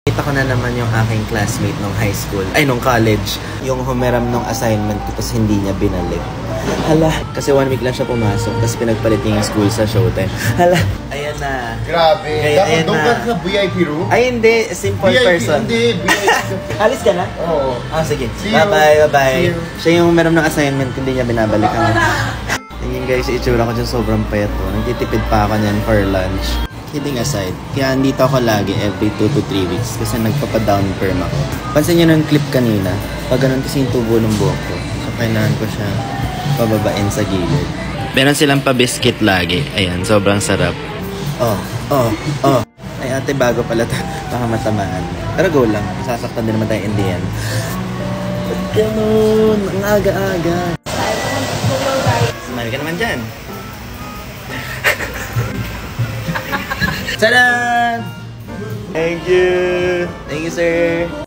Kita ko na naman yung aking classmate nung high school, ay nung college. Yung humiram nung assignment ko tapos hindi niya binalik. Hala, kasi 1 week lang siya pumasok tapos pinagpalit niya yung school sa Showtime. Hala, ayan na. Grabe. Dapat doon ka sa VIP room? Ay hindi, simple VIP, person. Hindi, VIP. Alis ka na? Oo. Ah, sige. See you. Bye-bye. See you. Siya yung humiram ng assignment, hindi niya binabalik. Tingin guys, itsura ko dyan sobrang payat ko. Nagtitipid pa ako niyan for lunch. Kidding aside, kaya andito ako lagi every 2 to 3 weeks kasi nagpapa-down perm ako. Pansin niyo ng clip kanina, pag ganun kasi yung tubo ng buhok ko. So kailangan ko siya pababain sa gilid. Meron silang pa-biscuit lagi. Ayan, sobrang sarap. Oh. Ay ate, bago pala baka matamaan. Pero go lang, sasaktan din naman tayo in the end. Ba't ganun? Ang aga-aga. Smile ka naman dyan. Tada! Thank you! Thank you, sir!